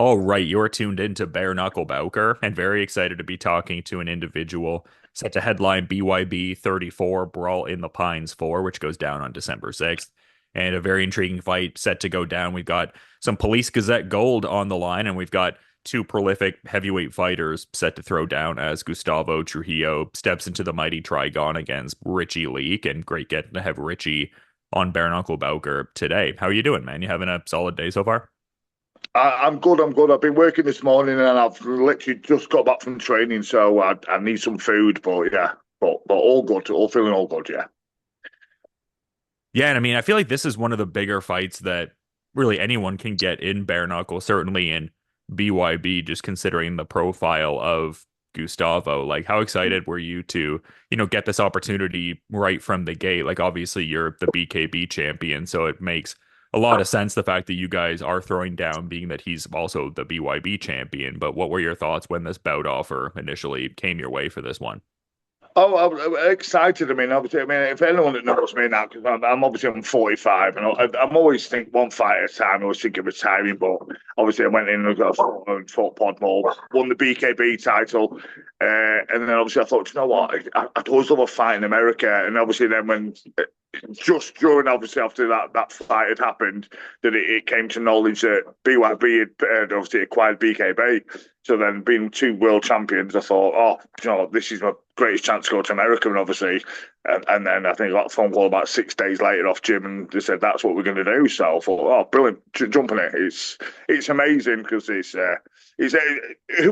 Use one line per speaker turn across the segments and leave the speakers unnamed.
All right, you're tuned into Bare Knuckle Bowker and very excited to be talking to an individual set to headline BYB 34 Brawl in the Pines 4, which goes down on December 6th. And a very intriguing fight set to go down. We've got some Police Gazette gold on the line, and we've got two prolific heavyweight fighters set to throw down as Gustavo Trujillo steps into the Mighty Trigon against Richie Leak. And great getting to have Richie on Bare Knuckle Bowker today. How are you doing, man? You having a solid day so far?
I'm good. I'm good. I've been working this morning and I've literally just got back from training, so I need some food. But yeah, but all good. All feeling all good. Yeah.
Yeah, and I mean, I feel like this is one of the bigger fights that really anyone can get in bare knuckle, certainly in BYB, just considering the profile of Gustavo. Like, how excited were you to, get this opportunity right from the gate? Like, obviously, you're the BKB champion, so it makes a lot of sense the fact that you guys are throwing down, being that he's also the BYB champion. But what were your thoughts when this bout offer initially came your way for this one?
Oh, I'm excited. I mean, obviously, I mean, if anyone that knows me now, because I'm obviously I'm 45, and I'm always think one fight at a time. I always think of retiring, but obviously I went in and got fought Podmore, won the BKB title, and then obviously I thought, you know what, I'd always love a fight in America, and obviously then when just during obviously after that fight had happened, that it came to knowledge that BYB had obviously acquired BKB. So then, being two world champions, I thought, oh, this is my greatest chance to go to America, and obviously, and then I think I got a phone call about 6 days later off gym, and they said that's what we're going to do. So I thought, oh, brilliant, jump on it. It's amazing because it's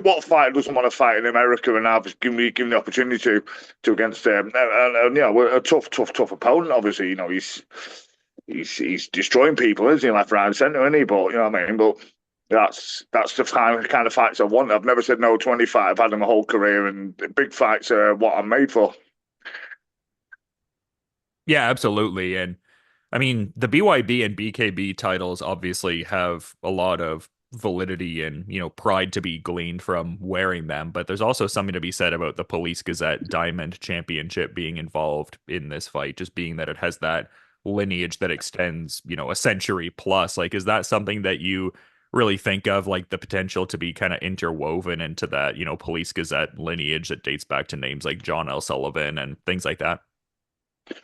what fighter doesn't want to fight in America, and I've given the opportunity to against and we're a tough opponent. Obviously, he's destroying people, isn't he, left, right, and centre, isn't he? But you know what I mean, but. That's the kind of fights I want. I've never said no to any fight. I've had in my whole career, and big fights are what I'm made for.
Yeah, absolutely. And I mean, the BYB and BKB titles obviously have a lot of validity and, pride to be gleaned from wearing them, but there's also something to be said about the Police Gazette Diamond Championship being involved in this fight, just being that it has that lineage that extends, a century plus. Like, is that something that you really think of, like the potential to be kind of interwoven into that, Police Gazette lineage that dates back to names like John L. Sullivan and things like that?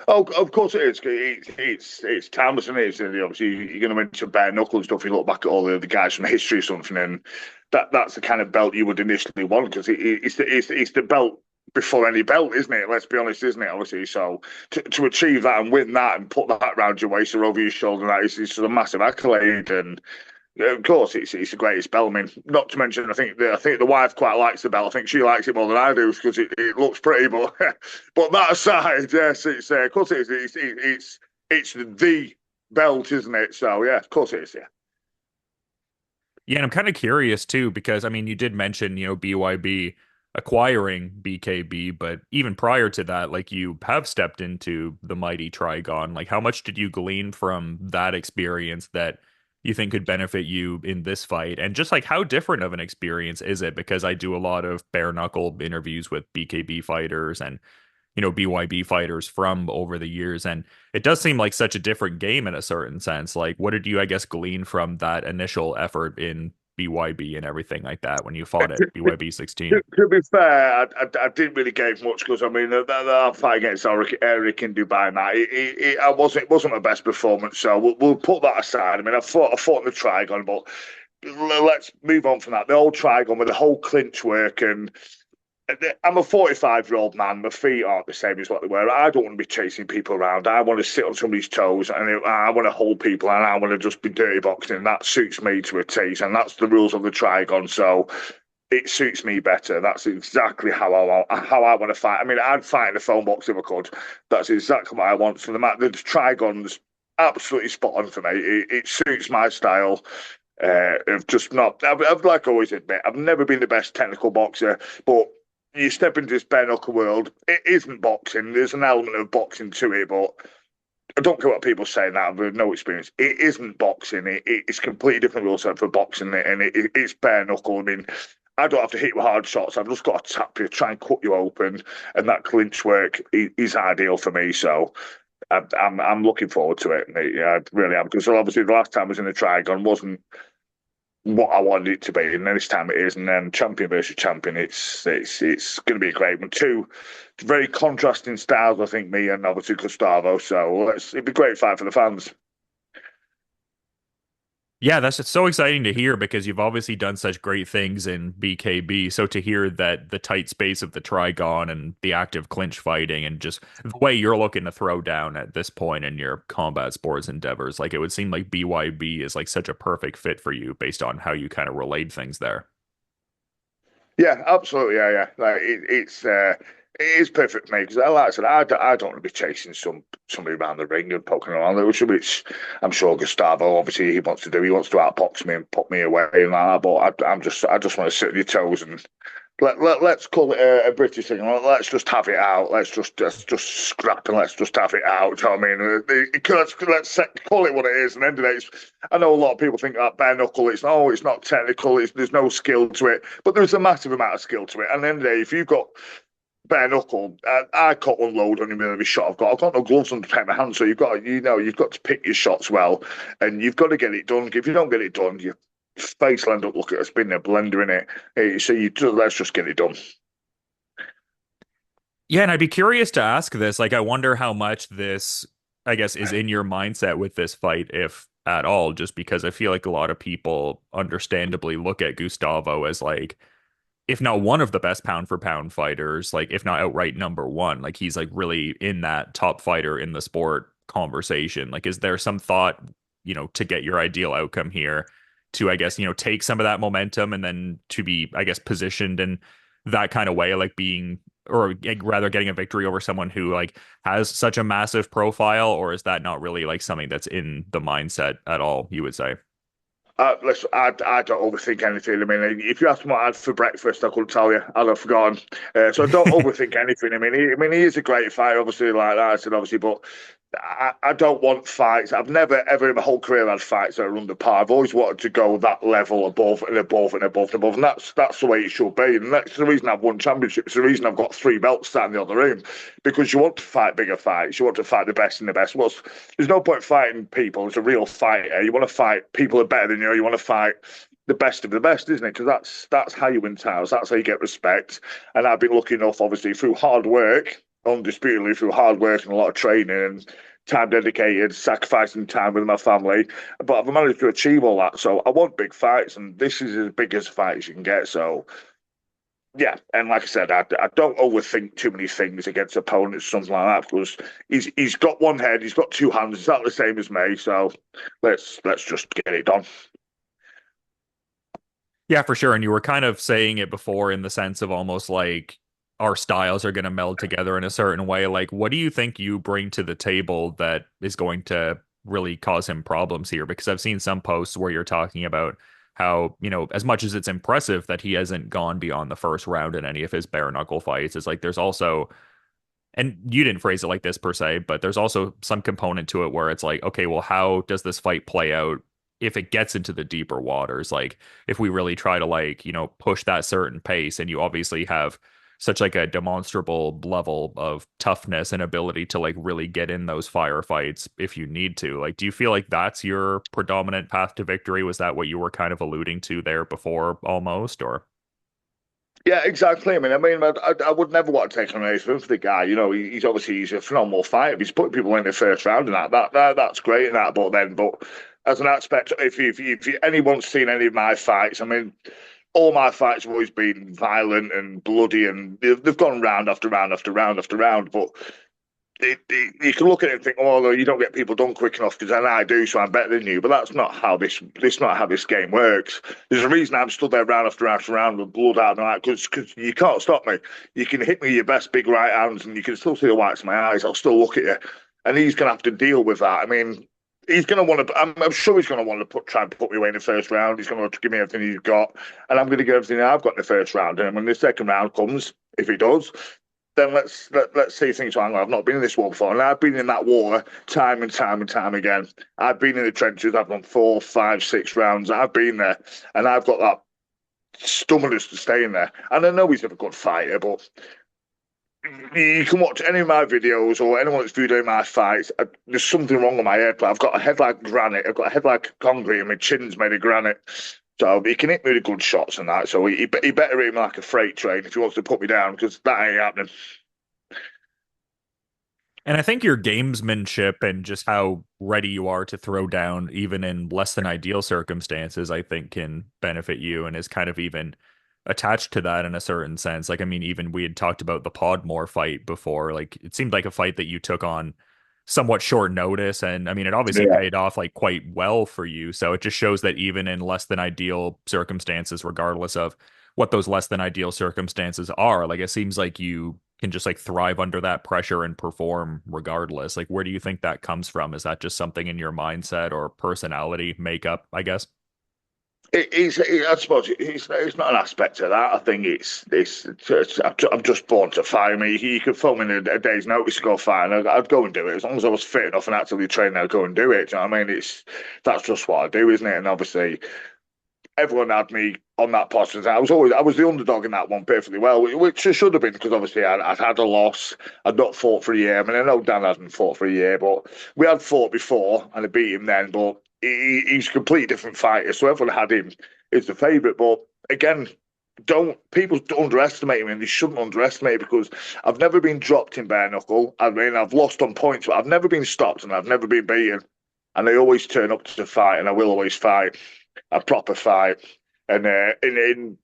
Oh, of course it is. It's timeless, and it's obviously you're going to mention bare knuckle and stuff. You look back at all the other guys from history or something, and that's the kind of belt you would initially want because it's the belt before any belt, isn't it? Let's be honest, isn't it? Obviously, so to achieve that and win that and put that around your waist or over your shoulder, that is just a massive accolade. And yeah, of course, it's the greatest belt. I mean, not to mention, I think the wife quite likes the belt. I think she likes it more than I do because it looks pretty. But but that aside, yes, it's of course it's the belt, isn't it? So yeah, of course it is. Yeah.
Yeah, and I'm kind of curious too, because I mean, you did mention, BYB acquiring BKB, but even prior to that, like you have stepped into the Mighty Trigon. Like, how much did you glean from that experience that you think could benefit you in this fight? And just like how different of an experience is it? Because I do a lot of bare knuckle interviews with BKB fighters and BYB fighters from over the years. And it does seem like such a different game in a certain sense. Like, what did you, I guess, glean from that initial effort in BYB and everything like that when you fought at BYB 16?
To be fair, I didn't really get much because I mean that fight against Eric in Dubai, man, it wasn't my best performance. So we'll put that aside. I mean, I fought in the Trigon, but let's move on from that. The old Trigon with the whole clinch work and I'm a 45-year-old man. My feet aren't the same as what they were. I don't want to be chasing people around. I want to sit on somebody's toes and I want to hold people and I want to just be dirty boxing. That suits me to a T, and that's the rules of the Trigon. So it suits me better. That's exactly how I want to fight. I mean, I'd fight in a phone box if I could. That's exactly what I want. So the Trigon's absolutely spot on for me. It suits my style. Of just not. I've like I always admit, I've never been the best technical boxer, but you step into this bare knuckle world, it isn't boxing. There's an element of boxing to it, but I don't care what people say now. I've no experience. It isn't boxing. It's completely different rule set for boxing, and it's bare knuckle. I mean, I don't have to hit you with hard shots. I've just got to tap you, try and cut you open, and that clinch work is ideal for me. So. I'm looking forward to it. Yeah, I really am because obviously the last time I was in the Trigon wasn't what I wanted it to be, and then this time it is, and then champion versus champion, it's going to be a great one. Two very contrasting styles, I think, me and obviously Gustavo. So it'd be a great fight for the fans.
Yeah, that's just so exciting to hear because you've obviously done such great things in BKB. So to hear that the tight space of the Trigon and the active clinch fighting and just the way you're looking to throw down at this point in your combat sports endeavors, like it would seem like BYB is like such a perfect fit for you based on how you kind of relayed things there.
Yeah, absolutely. Yeah, yeah. Like it is perfect for me because, like I said, I don't want to be chasing somebody around the ring and poking around, which I'm sure Gustavo obviously he wants to do. He wants to outbox me and put me away and like that. But I just want to sit on your toes and let's call it a British thing. Let's just have it out. Let's just scrap and let's just have it out. Do you know what I mean? Call it what it is. And end of the day, I know a lot of people think that bare knuckle. It's not technical. There's no skill to it, but there's a massive amount of skill to it. And at the end of the day, if you've got bare knuckle, I can't unload on every shot I've got. I've got no gloves on to protect my hands, so you've got to pick your shots well, and you've got to get it done. If you don't get it done, your face will end up looking at a spinning blender in it. So let's just get it done.
Yeah, and I'd be curious to ask this. Like, I wonder how much this, I guess, is in your mindset with this fight, if at all, just because I feel like a lot of people understandably look at Gustavo as like, if not one of the best pound for pound fighters, like if not outright number one, like he's like really in that top fighter in the sport conversation. Like, is there some thought, to get your ideal outcome here to, I guess, take some of that momentum and then to be, I guess, positioned in that kind of way, like being, or rather getting a victory over someone who like has such a massive profile, or is that not really like something that's in the mindset at all, you would say?
Listen, I don't overthink anything. I mean, if you asked me what I had for breakfast, I couldn't tell you. I'd have forgotten. So I don't overthink anything. I mean, he is a great fighter, obviously, like that. I said, obviously, but I don't want fights. I've never, ever in my whole career had fights that are under par. I've always wanted to go that level above and above and above and above, and that's the way it should be. And that's the reason I've won championships. The reason I've got 3 belts sat in the other room, because you want to fight bigger fights. You want to fight the best in the best. Well, there's no point fighting people as a real fighter. You want to fight people who are better than you. You want to fight the best of the best, isn't it? Because that's how you win titles. That's how you get respect. And I've been lucky enough, obviously, through hard work, undisputedly through hard work and a lot of training and time dedicated, sacrificing time with my family. But I've managed to achieve all that. So I want big fights, and this is as big as fights you can get. So yeah, and like I said, I don't overthink too many things against opponents, something like that, because he's got one head, he's got 2 hands, it's not the same as me. So let's just get it done.
Yeah, for sure. And you were kind of saying it before in the sense of almost like our styles are going to meld together in a certain way. Like, what do you think you bring to the table that is going to really cause him problems here? Because I've seen some posts where you're talking about how, as much as it's impressive that he hasn't gone beyond the first round in any of his bare knuckle fights, it's like there's also, and you didn't phrase it like this per se, but there's also some component to it where it's like, okay, well, how does this fight play out if it gets into the deeper waters? Like, if we really try to like, push that certain pace, and you obviously have such like a demonstrable level of toughness and ability to like really get in those firefights if you need to. Like, do you feel like that's your predominant path to victory? Was that what you were kind of alluding to there before almost, or?
Yeah, exactly. I would never want to take on race for the guy. He's a phenomenal fighter. He's putting people in the first round, and that's great. And that, but as an aspect, if anyone's seen any of my fights, I mean, all my fights have always been violent and bloody, and they've gone round after round after round after round. But you can look at it and think, oh, no, you don't get people done quick enough because then I do, so I'm better than you. But that's not how this not how this game works. There's a reason I'm stood there round after round after round with blood out of my eye, because you can't stop me. You can hit me with your best big right hands, and you can still see the whites of my eyes. I'll still look at you, and he's going to have to deal with that. I mean, he's going to want to. I'm sure he's going to want to try and put me away in the first round. He's going to give me everything he's got, and I'm going to get everything I've got in the first round. And when the second round comes, if he does, then let's see things. Hang on, I've not been in this war before, and I've been in that war time and time and time again. I've been in the trenches. I've done 4, 5, 6 rounds. I've been there, and I've got that stubbornness to stay in there. And I know he's a good fighter, but you can watch any of my videos or anyone that's viewed any of my fights. There's something wrong with my head. I've got a head like granite. I've got a head like concrete, and my chin's made of granite. So he can hit me with good shots and that. So he better hit me like a freight train if he wants to put me down, because that ain't happening.
And I think your gamesmanship and just how ready you are to throw down, even in less than ideal circumstances, I think can benefit you and is kind of even attached to that in a certain sense. Like, I mean, even we had talked about the Podmore fight before. Like, it seemed like a fight that you took on somewhat short notice. And I mean, it obviously
Yeah.
paid off like quite well for you. So it just shows that even in less than ideal circumstances, regardless of what those less than ideal circumstances are, like, it seems like you can just like thrive under that pressure and perform regardless. Like, where do you think that comes from? Is that just something in your mindset or personality makeup, I guess?
I suppose it's not an aspect of that. I think I'm just born to fight. I mean, you could phone me in a day's notice to go fight, and I'd go and do it as long as I was fit enough and actively trained. I'd go and do it. Do you know what I mean? That's just what I do, isn't it? And obviously, everyone had me on that position. I was the underdog in that one perfectly well, which I should have been, because obviously I'd had a loss. I'd not fought for a year. I mean, I know Dan hadn't fought for a year, but we had fought before and I beat him then. But he's a completely different fighter, so everyone had him as the favourite. But again, don't people underestimate him, and they shouldn't underestimate it, because I've never been dropped in bare knuckle. I mean, I've lost on points, but I've never been stopped and I've never been beaten. And I always turn up to the fight, and I will always fight a proper fight. And in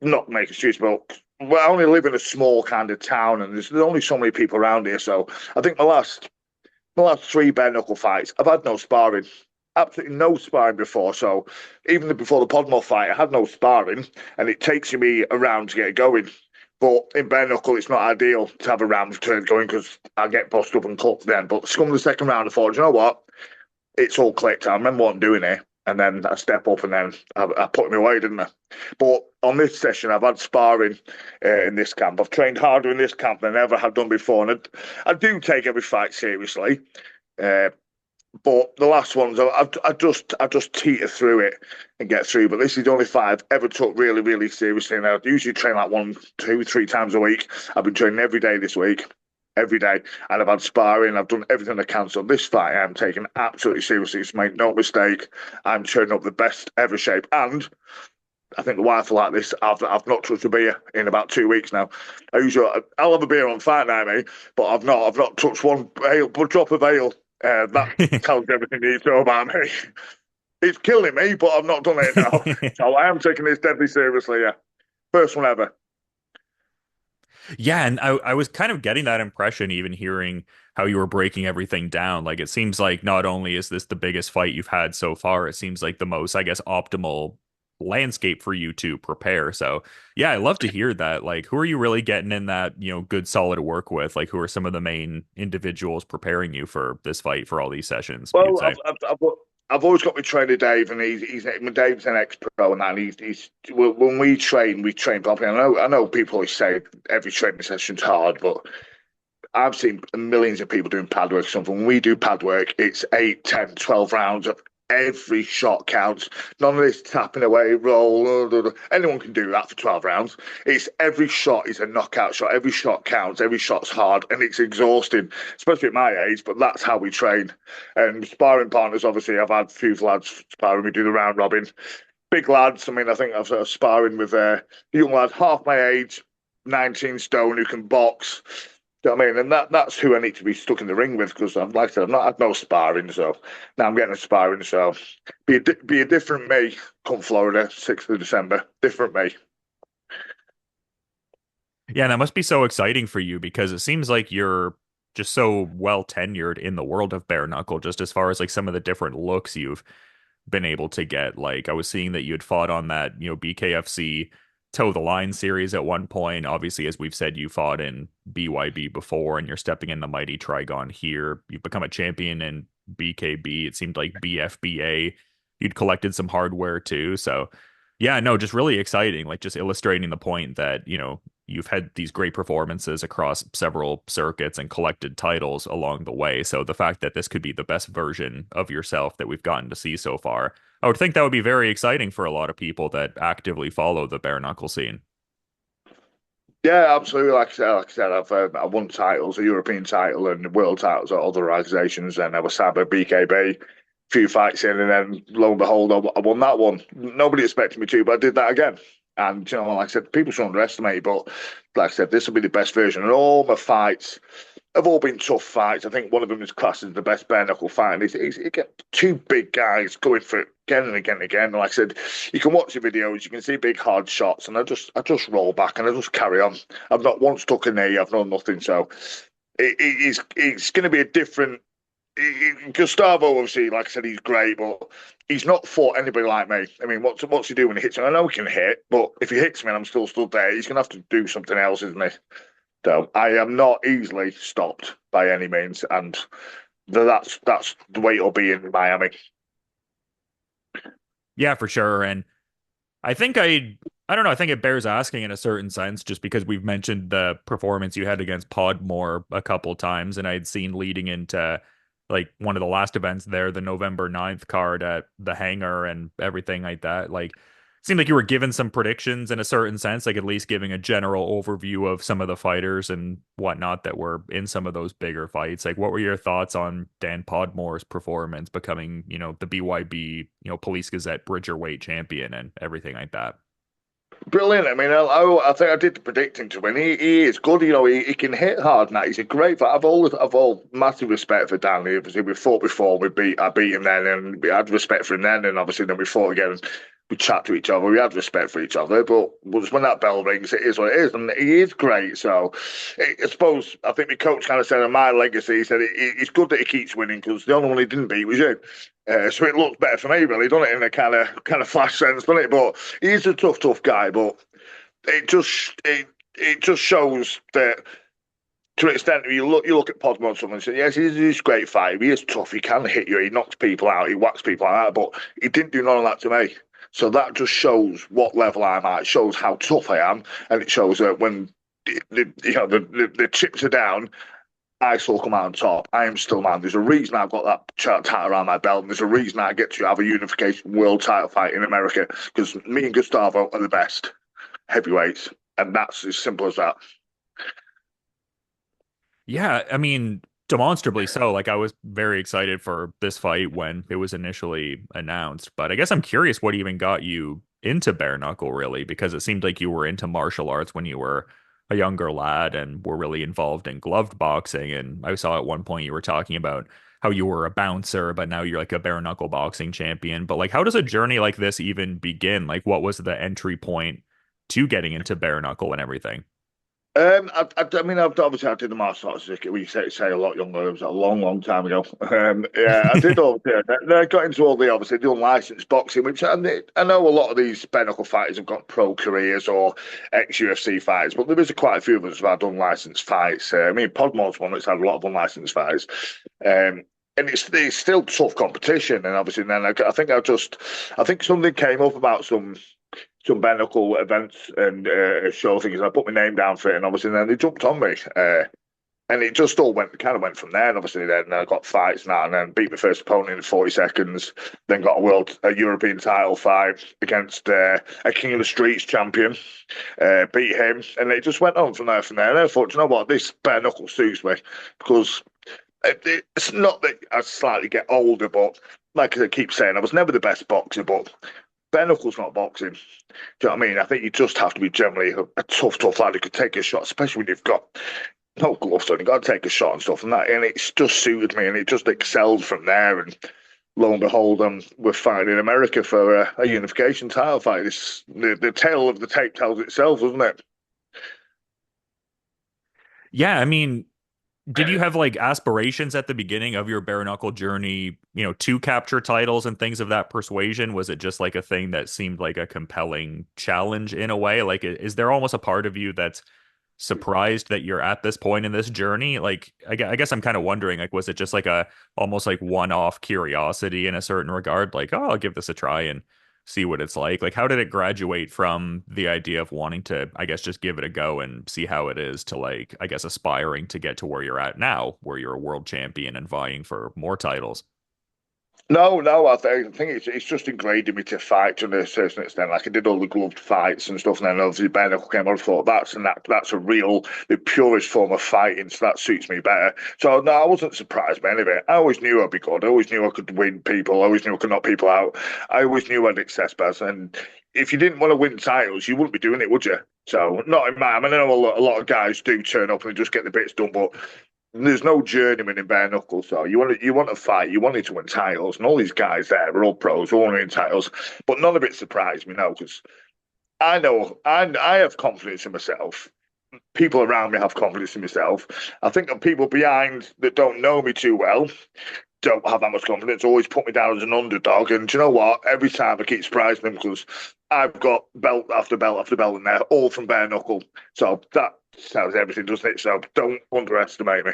not make excuses, but I only live in a small kind of town, and there's only so many people around here. So I think my last three bare knuckle fights, I've had no sparring, absolutely no sparring before. So even before the Podmore fight, I had no sparring, and it takes me around to get going. But in bare knuckle, it's not ideal to have a round turn going, because I get bossed up and cooked then. But scum the second round, I thought, you know what? It's all clicked. I remember what I'm doing here. And then I step up, and then I put him away, didn't I? But on this session, I've had sparring in this camp. I've trained harder in this camp than I ever have done before. And I do take every fight seriously. Uh, but the last ones, I just teeter through it and get through. But this is the only fight I've ever took really, really seriously. And I usually train like 1, 2, 3 times a week. I've been training every day this week, every day, and I've had sparring. I've done everything I can. So this fight, I'm taking absolutely seriously. So make no mistake, I'm turning up the best ever shape. And I think the wife will like this. I've not touched a beer in about 2 weeks now. I'll have a beer on fight night, mate, but I've not touched one drop of ale. That tells you everything you need to know about me. It's killing me, but I've not done it now. So I am taking this deadly seriously. Yeah, first one ever.
Yeah, and I was kind of getting that impression even hearing how you were breaking everything down. Like it seems like not only is this the biggest fight you've had so far, it seems like the most, I guess, optimal landscape for you to prepare. So yeah, I love to hear that. Like who are you really getting in that, good solid work with? Like who are some of the main individuals preparing you for this fight for all these sessions, you'd
Well,
say?
I've always got my trainer Dave, and Dave's an ex-pro, and that he's when we train properly. I know people always say every training session's hard, but I've seen millions of people doing pad work or something. When we do pad work, it's 8, 10, 12 rounds of every shot counts. None of this tapping away, roll. Anyone can do that for 12 rounds. It's every shot is a knockout shot. Every shot counts. Every shot's hard, and it's exhausting, especially at my age, but that's how we train. And sparring partners, obviously, I've had a few lads sparring. We do the round robin. Big lads. I mean, I think I've sparring with a young lad half my age, 19 stone, who can box. Do you know what I mean? And that's who I need to be stuck in the ring with, because like I said, I've not had no sparring, so now I'm getting a sparring. So be a different me come Florida, 6th of December. Different me.
Yeah, and that must be so exciting for you because it seems like you're just so well tenured in the world of bare knuckle, just as far as like some of the different looks you've been able to get. Like I was seeing that you had fought on that, BKFC toe the line series at one point. Obviously, as we've said, you fought in BYB before and you're stepping in the Mighty Trigon here. You've become a champion in BKB. It seemed like BFBA. You'd collected some hardware too. So yeah, no, just really exciting. Like just illustrating the point that, you've had these great performances across several circuits and collected titles along the way. So the fact that this could be the best version of yourself that we've gotten to see so far, I would think that would be very exciting for a lot of people that actively follow the bare knuckle scene.
Yeah, absolutely. Like I said, I've won titles, a European title and world titles at other organisations, and I was signed by BKB. few fights in, and then lo and behold, I won that one. Nobody expected me to, but I did that again. And you know, like I said, people should underestimate, but like I said, this will be the best version. And all my fights have all been tough fights. I think one of them is classed as the best bare knuckle fight. And you get two big guys going for it again and again and again. And like I said, you can watch the videos, you can see big hard shots, and I just roll back and I just carry on. I've not once took a knee, I've done nothing. So it's going to be a different. Gustavo, obviously, like I said, he's great, but he's not fought anybody like me. I mean, what's he do when he hits me? I know he can hit, but if he hits me and I'm still stood there, he's going to have to do something else, isn't he? So I am not easily stopped by any means, and that's the way it'll be in Miami.
Yeah, for sure. And I don't know, I think it bears asking in a certain sense, just because we've mentioned the performance you had against Podmore a couple times, and I'd seen leading into like one of the last events there, the November 9th card at the hangar and everything like that. Like it seemed like you were given some predictions in a certain sense, like at least giving a general overview of some of the fighters and whatnot that were in some of those bigger fights. Like what were your thoughts on Dan Podmore's performance becoming, the BYB, Police Gazette Bridgerweight champion and everything like that?
Brilliant. I mean, I think I did predict him to win. He is good. You know, he can hit hard now. He's a great fighter. I've all massive respect for Danny. Obviously, we fought before. I beat him then, and we had respect for him then, and obviously then we fought again. And we chat to each other. We had respect for each other. But once when that bell rings, it is what it is, and he is great. So I suppose I think the coach kind of said on my legacy. He said it's good that he keeps winning because the only one he didn't beat was you. So it looks better for me, really, doesn't it? In a kind of flash sense, doesn't it? But he's a tough guy. But it just shows that to an extent, you look at Podmore and someone and say, yes, he's a great fighter. He is tough. He can hit you. He knocks people out. He whacks people like that. But he didn't do none of that to me. So that just shows what level I'm at. It shows how tough I am, and it shows that when the chips are down, I still come out on top. I am still man. There's a reason I've got that title around my belt, and there's a reason I get to have a unification world title fight in America because me and Gustavo are the best heavyweights, and that's as simple as that.
Yeah, I mean, demonstrably so. Like I was very excited for this fight when it was initially announced, but I guess I'm curious what even got you into bare knuckle really, because it seemed like you were into martial arts when you were a younger lad and were really involved in gloved boxing. And I saw at one point you were talking about how you were a bouncer, but now you're like a bare knuckle boxing champion. But like, how does a journey like this even begin? Like, what was the entry point to getting into bare knuckle and everything?
I mean, I've obviously I did the martial arts circuit. We say a lot younger. It was a long time ago. Yeah, I did all. Yeah, then I got into all the obviously the unlicensed boxing, which I know a lot of these bare knuckle fighters have got pro careers or ex UFC fights, but there is quite a few of us who've had unlicensed fights. I mean, Podmore's one that's had a lot of unlicensed fights. And it's still tough competition, and obviously then I think something came up about some bare knuckle events and show things. I put my name down for it, and obviously then they jumped on me. And it just all went from there. And obviously then I got fights now, and then beat my first opponent in 40 seconds. Then got a European title fight against a King of the Streets champion. Beat him, and it just went on from there. And I thought, you know what, this bare knuckle suits me because it's not that I slightly get older, but like I keep saying, I was never the best boxer, but bare knuckles not boxing. Do you know what I mean? I think you just have to be generally a tough lad who could take a shot, especially when you've got no gloves on. You got to take a shot and stuff, and it's just suited me, and it just excelled from there. And lo and behold, we're fighting in America for a unification title fight. The tale of the tape tells itself, doesn't it?
Yeah, I mean, did you have like aspirations at the beginning of your bare knuckle journey, to capture titles and things of that persuasion? Was it just like a thing that seemed like a compelling challenge in a way? Like, is there almost a part of you that's surprised that you're at this point in this journey? Like, I guess I'm kind of wondering, like, was it just like a almost like one-off curiosity in a certain regard? Like, oh, I'll give this a try and see what it's like. Like, how did it graduate from the idea of wanting to, I guess, just give it a go and see how it is to like, I guess, aspiring to get to where you're at now, where you're a world champion and vying for more titles?
No, no, I think it's just ingrained in me to fight to a certain extent. Like I did all the gloved fights and stuff, and then obviously bare knuckle came on. I thought that's a real, the purest form of fighting, so that suits me better. So no, I wasn't surprised by any of it. I always knew I'd be good. I always knew I could win people. I always knew I could knock people out. I always knew I'd excess best. And if you didn't want to win titles, you wouldn't be doing it, would you? So not in my. I mean, I know a lot of guys do turn up and just get the bits done, but there's no journeyman in bare knuckles, so you want to fight, you wanted to win titles, and all these guys there are all pros, all winning titles, but none of it surprised me, no, because I know I have confidence in myself. People around me have confidence in myself. I think the people behind that don't know me too well don't have that much confidence. Always put me down as an underdog, and do you know what? Every time I keep surprising them because I've got belt after belt after belt in there, all from bare knuckle. So that tells everything, doesn't it? So don't underestimate me.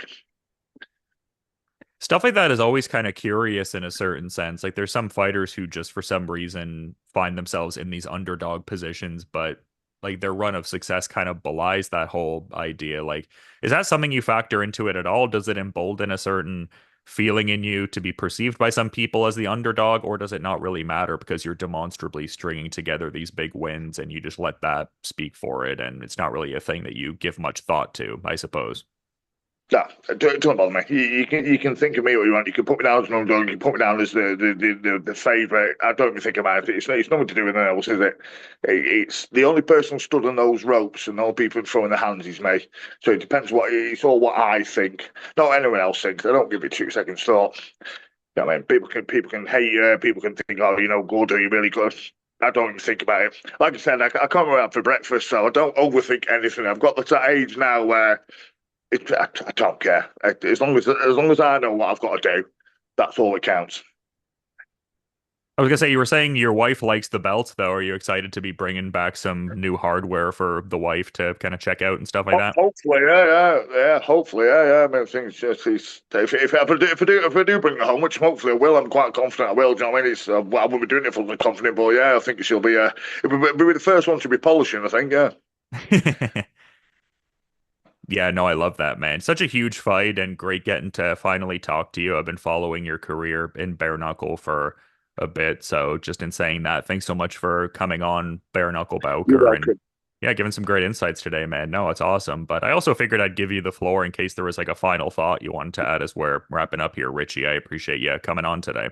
Stuff like that is always kind of curious in a certain sense. Like there's some fighters who just for some reason find themselves in these underdog positions, but like their run of success kind of belies that whole idea. Like, is that something you factor into it at all? Does it embolden a certain feeling in you to be perceived by some people as the underdog, or does it not really matter because you're demonstrably stringing together these big wins and you just let that speak for it, and it's not really a thing that you give much thought to, I suppose?
No, don't bother me. You can think of me what you want. You can put me down as an underdog. You can put me down as the favourite. I don't even think about it. It's nothing to do with anything else, is it? It's the only person stood on those ropes and all people throwing their hands is me. So it depends what it's all what I think, not anyone else thinks. I don't give it 2 seconds thought. You know what I mean, people can hate you. People can think, oh, you know, good, are you really good? I don't even think about it. Like I said, I can't remember out for breakfast, so I don't overthink anything. I've got to that age now where I don't care. As long as I know what I've got to do, that's all that counts.
I was gonna say, you were saying your wife likes the belt, though. Are you excited to be bringing back some new hardware for the wife to kind of check out and stuff like that?
Hopefully, yeah. Hopefully, yeah. I mean, things just if I do bring it home, which hopefully I will, I'm quite confident I will. Do you know what I mean? I won't be doing it for the confident, but yeah, I think she'll be. It'll be the first one to be polishing. I think, yeah.
Yeah, no, I love that, man. Such a huge fight and great getting to finally talk to you. I've been following your career in bare knuckle for a bit. So just in saying that, thanks so much for coming on Bare Knuckle
You're
Bowker and
welcome.
yeah, giving some great insights today, man. No, it's awesome. But I also figured I'd give you the floor in case there was like a final thought you wanted to add as we're wrapping up here, Richie. I appreciate you coming on today.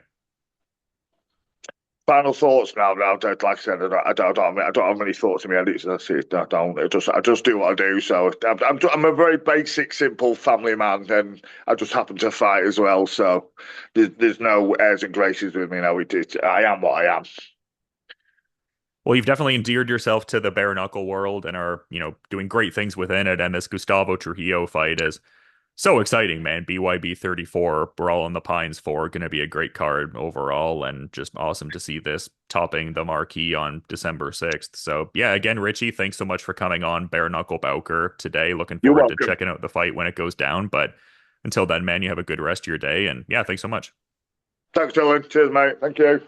Final thoughts now. Like I said, I don't have many thoughts in my head. That's it. I don't. I just do what I do. So I'm a very basic, simple family man, and I just happen to fight as well. So there's no airs and graces with me now. I am what I am.
Well, you've definitely endeared yourself to the bare knuckle world and are, doing great things within it. And this Gustavo Trujillo fight is so exciting, man. BYB 34, Brawl in the Pines 4, going to be a great card overall, and just awesome to see this topping the marquee on December 6th. So, yeah, again, Richie, thanks so much for coming on Bare Knuckle Bowker today. Looking
You're
forward to
welcome.
checking out the fight when it goes down. But until then, man, you have a good rest of your day. And yeah, thanks so much.
Thanks, Dylan. Cheers, mate. Thank you.